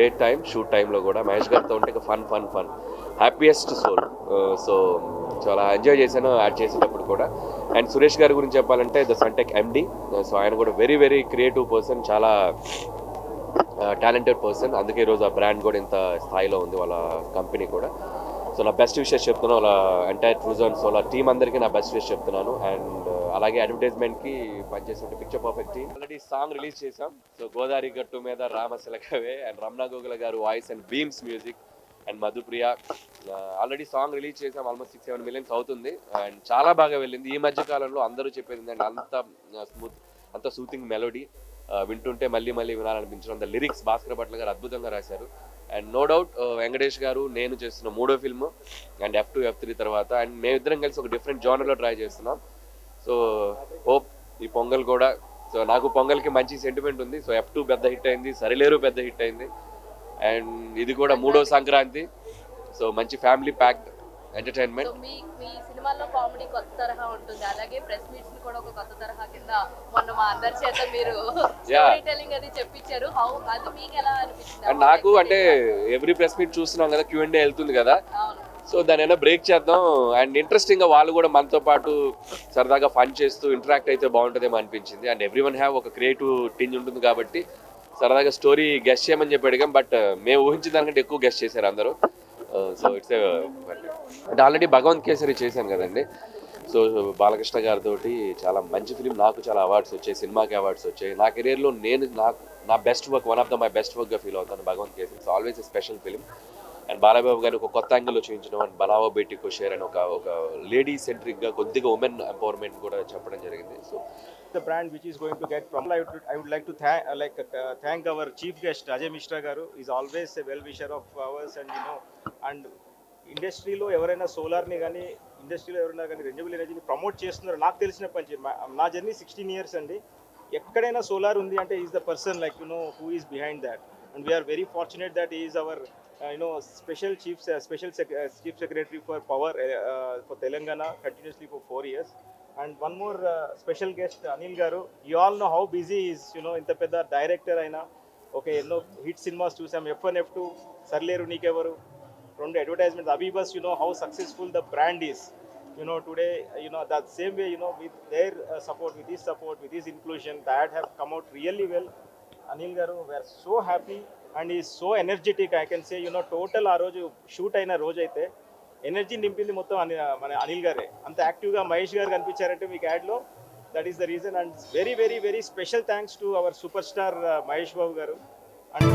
Great time shoot టైంలో కూడా. మహేష్ గారితో ఉంటే ఫన్ హ్యాపీయెస్ట్ సోల్. సో చాలా ఎంజాయ్ చేశాను యాడ్ చేసేటప్పుడు కూడా. అండ్ సురేష్ గారి గురించి చెప్పాలంటే ద సన్టెక్ ఎండి. సో ఆయన కూడా వెరీ వెరీ క్రియేటివ్ పర్సన్, చాలా టాలెంటెడ్ పర్సన్. అందుకే ఈరోజు ఆ బ్రాండ్ కూడా ఇంత స్థాయిలో ఉంది, వాళ్ళ కంపెనీ కూడా. సో నా బెస్ట్ విషెస్ చెప్తున్నాను వాళ్ళ ఎంటైర్ ట్రూజోన్ సోలార్ టీమ్ అందరికీ నా బెస్ట్ విషెస్ చెప్తున్నాను. అండ్ అలాగే అడ్వర్టైజ్మెంట్కి పనిచేసిన picture perfect team. Already song release చేసాం. సో గోదావరి గట్టు మీద రామశిలకవే and Ramana Gogula garu voice and Bheems music and Madhupriya. Already song release చేసాం, ఆల్మోస్ట్ 6-7 మిలియన్స్ అవుతుంది అండ్ చాలా బాగా వెళ్ళింది. ఈ మధ్య కాలంలో అందరూ చెప్పేది అండ్ అంత సూతింగ్ మెలోడీ, వింటుంటే మళ్ళీ వినాలనిపించడం. లిరిక్స్ భాస్కర్ భట్ల గారు అద్భుతంగా రాశారు. అండ్ నో డౌట్ వెంకటేష్ గారు నేను చేస్తున్న 3వ ఫిల్మ్ అండ్ F2 F3 తర్వాత. అండ్ మేమిద్దరం కలిసి ఒక డిఫరెంట్ జానర్లో ట్రై చేస్తున్నాం. సో హోప్ ఈ పొంగల్ కూడా, సో నాకు పొంగల్కి మంచి సెంటిమెంట్ ఉంది. సో F2 పెద్ద హిట్ అయింది, సరిలేరు పెద్ద హిట్ అయింది అండ్ ఇది కూడా 3వ సంక్రాంతి. సో మంచి ఫ్యామిలీ ప్యాక్డ్ ఎంటర్టైన్మెంట్. మీ సినిమాలో కామెడీ కొత్త తరహా ఉంటుంది, అలాగే ప్రెస్ మీట్స్ ని కూడా ఒక కొత్త తరహా కింద మొన్న మా అందరి చేత మీరు స్టోరీ టెల్లింగ్ అది చెప్పించారు. అది మీకు ఎలా అనిపించింది? అండ్ నాకు అంటే ఎవ్రీ ప్రెస్ మీట్ చూస్తున్నాం కదా, Q&A వెళ్తుంది కదా, సో దాని ఏమైనా బ్రేక్ చేద్దాం అండ్ ఇంట్రెస్టింగ్ గా వాళ్ళు కూడా మనతో పాటు సరదాగా ఫన్ చేస్తూ ఇంటరాక్ట్ అయితే బాగుంటుందేమో అనిపించింది. అండ్ ఎవ్రీ వన్ హ్యావ్ ఒక క్రియేటివ్ టింజ్ ఉంటుంది కాబట్టి సరదాగా స్టోరీ గెస్ట్ చేయమని చెప్పి అడిగాం. బట్ మేము ఊహించిన దానికంటే ఎక్కువ గెస్ట్ చేశారు అందరూ. సో ఇట్స్ అంటే ఆల్రెడీ భగవంత్ కేసరి చేశాను కదండి. సో బాలకృష్ణ గారితో చాలా మంచి ఫిలిం, నాకు చాలా అవార్డ్స్ వచ్చాయి, సినిమాకి అవార్డ్స్ వచ్చాయి. నా కెరీర్లో నా best work, one of the my best వర్క్గా ఫీల్ అవుతాను Bhagavanth Kesari. It's always a special film. And Balababu గారిని ఒక కొత్త యాంగిల్లో చూపించడం అండ్ బనావో బేటీ కుషేర్ అని ఒక లేడీ సెంట్రిక్గా కొద్దిగా ఉమెన్ ఎంపవర్మెంట్ కూడా చెప్పడం జరిగింది. So the brand which is going to get from I would like to thank our chief guest Ajay Mishra garu. Is always a well wisher of ours and ఇండస్ట్రీలో ఎవరైనా సోలార్ని కానీ ఇండస్ట్రీలో ఎవరైనా కానీ రెన్యూబుల్ ఎనర్జీని ప్రమోట్ చేస్తున్నారు. నాకు తెలిసిన పని నా జర్నీ 16 years అండి. ఎక్కడైనా సోలార్ ఉంది అంటే is the person who is behind that. And we are very fortunate that is our special chief secretary for power for Telangana continuously for 4 years. And one more special guest Anil garu. You all know how busy he is, inta pedda director aina okay enno hit cinemas chusam, F1 F2 sarleru neekevaru, rendu advertisements, Abhibus, how successful the brand is. Today, that same way, with their support, with his support, with his inclusion, the ad have come out really well. Anil garu, we are so happy and he is so energetic. I can say, total aa roju shoot aina roju aithe energy నింపింది మొత్తం మన అనిల్ గారే. అంత యాక్టివ్గా మహేష్ గారు కనిపించారంటే మీకు యాడ్లో, that is the reason. And very very very special thanks to our super star Mahesh Babu garu. And